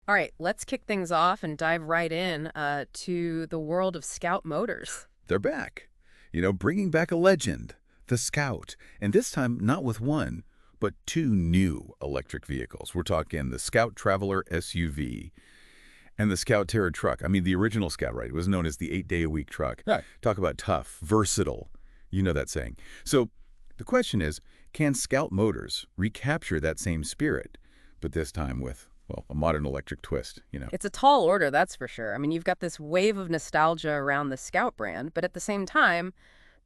All right, let's kick things off and dive right in to the world of Scout Motors. They're back. Bringing back a legend, the Scout. And this time, not with one, but two new electric vehicles. We're talking the Scout Traveler SUV and the Scout Terra truck. I mean, the original Scout, right? It was known as the 8-day-a-week truck. Right. Talk about tough, versatile. You know that saying. So the question is, can Scout Motors recapture that same spirit, but this time with, well, a modern electric twist? It's a tall order, that's for sure. I mean, you've got this wave of nostalgia around the Scout brand, but at the same time,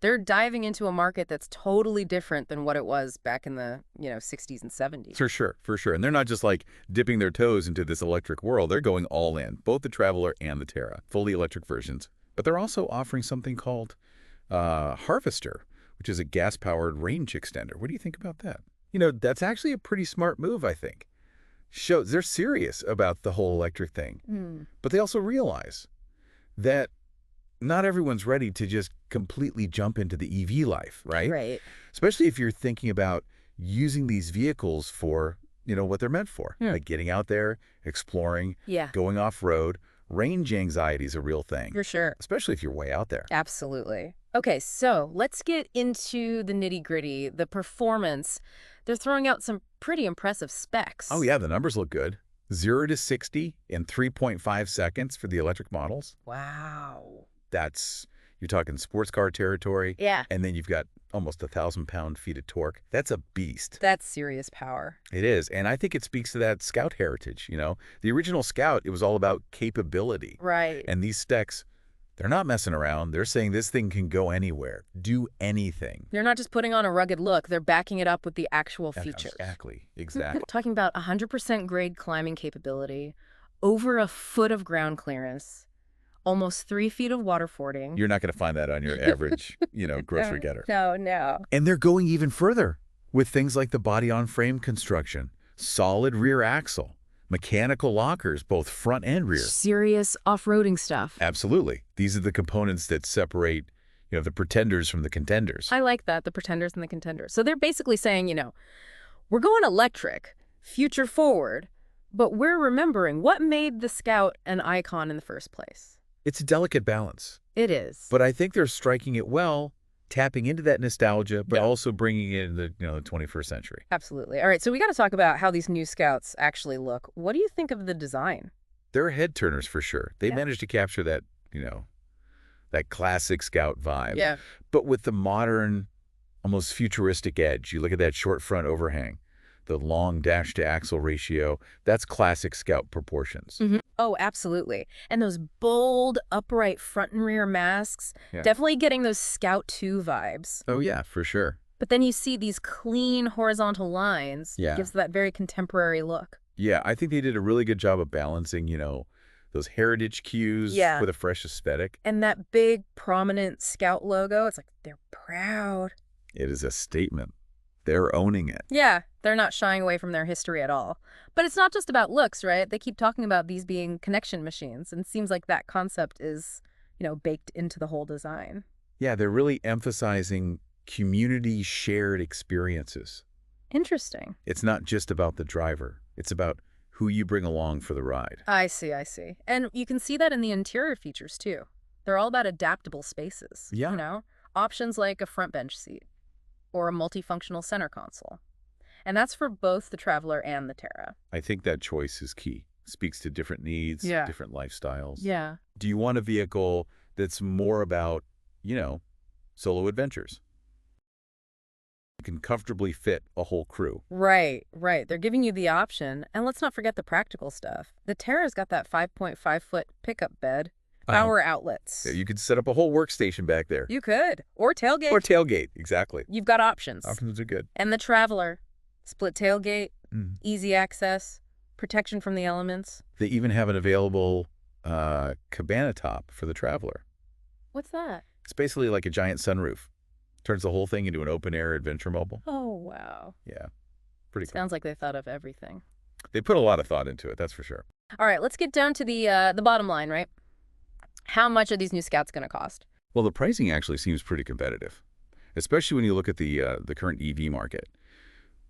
they're diving into a market that's totally different than what it was back in the, 60s and 70s. For sure, for sure. And they're not just like dipping their toes into this electric world. They're going all in, both the Traveler and the Terra, fully electric versions. But they're also offering something called Harvester, which is a gas-powered range extender. What do you think about that? That's actually a pretty smart move, I think. Shows they're serious about the whole electric thing. But they also realize that not everyone's ready to just completely jump into the EV life, right? Right. Especially if you're thinking about using these vehicles for, what they're meant for. Like getting out there, exploring, Yeah, going off-road. Range anxiety is a real thing, for sure. especially if you're way out there. Absolutely. Okay, so let's get into the nitty-gritty, the performance. They're throwing out some pretty impressive specs. Oh, yeah, the numbers look good. 0 to 60 in 3.5 seconds for the electric models. Wow. You're talking sports car territory. Yeah. And then you've got almost 1,000 pound-feet of torque. That's a beast. That's serious power. It is. And I think it speaks to that Scout heritage, The original Scout, it was all about capability. Right. And these specs, they're not messing around. They're saying this thing can go anywhere, do anything. They're not just putting on a rugged look, they're backing it up with the actual features. Exactly. Talking about 100% grade climbing capability, over a foot of ground clearance, almost 3 feet of water fording. You're not going to find that on your average, grocery getter. No. And they're going even further with things like the body-on-frame construction, solid rear axle, mechanical lockers, both front and rear. Serious off-roading stuff. Absolutely. These are the components that separate, the pretenders from the contenders. I like that, the pretenders and the contenders. So they're basically saying, we're going electric, future forward, but we're remembering what made the Scout an icon in the first place. It's a delicate balance. It is. But I think they're striking it well, tapping into that nostalgia, but Yeah. also bringing it into the 21st century. Absolutely. All right, so we got to talk about how these new Scouts actually look. What do you think of the design? They're head turners for sure. They Yeah. managed to capture that, that classic Scout vibe. Yeah. But with the modern, almost futuristic edge. You look at that short front overhang, the long dash-to-axle ratio. That's classic Scout proportions. Oh, absolutely. And those bold, upright front and rear masks, Yeah. definitely getting those Scout 2 vibes. Oh, yeah, for sure. But then you see these clean horizontal lines. Yeah. Gives that very contemporary look. Yeah, I think they did a really good job of balancing, those heritage cues Yeah. with a fresh aesthetic. And that big, prominent Scout logo, it's like they're proud. It is a statement. They're owning it. Yeah, they're not shying away from their history at all. But it's not just about looks, right? They keep talking about these being connection machines, and it seems like that concept is, baked into the whole design. Yeah, they're really emphasizing community shared experiences. Interesting. It's not just about the driver. It's about who you bring along for the ride. I see. And you can see that in the interior features, too. They're all about adaptable spaces. Yeah. Options like a front bench seat or a multifunctional center console. And that's for both the Traveler and the Terra. I think that choice is key. Speaks to different needs, Yeah. different lifestyles. Yeah. Do you want a vehicle that's more about, solo adventures? You can comfortably fit a whole crew. Right. They're giving you the option. And let's not forget the practical stuff. The Terra's got that 5.5-foot pickup bed, power outlets. You could set up a whole workstation back there. You could. Or tailgate. Or tailgate, exactly. You've got options. Options are good. And the Traveler, split tailgate, Mm. easy access, protection from the elements. They even have an available cabana top for the Traveler. What's that? It's basically like a giant sunroof. Turns the whole thing into an open-air adventure mobile. Oh, wow. Yeah, pretty cool. Sounds like they thought of everything. They put a lot of thought into it, that's for sure. All right, let's get down to the bottom line, right? How much are these new Scouts going to cost? Well, the pricing actually seems pretty competitive, especially when you look at the current EV market.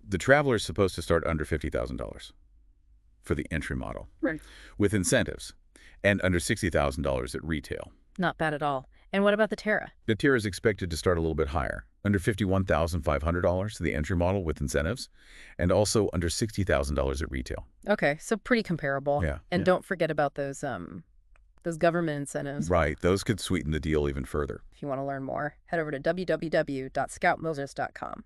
The Traveler is supposed to start under $50,000. for the entry model, Right. with incentives, and under $60,000 at retail. Not bad at all. And what about the Terra? The Terra is expected to start a little bit higher, under $51,500 to the entry model with incentives, and also under $60,000 at retail. Okay, so pretty comparable. Yeah. And don't forget about those government incentives. Right, those could sweeten the deal even further. If you want to learn more, head over to www.scoutmotors.com.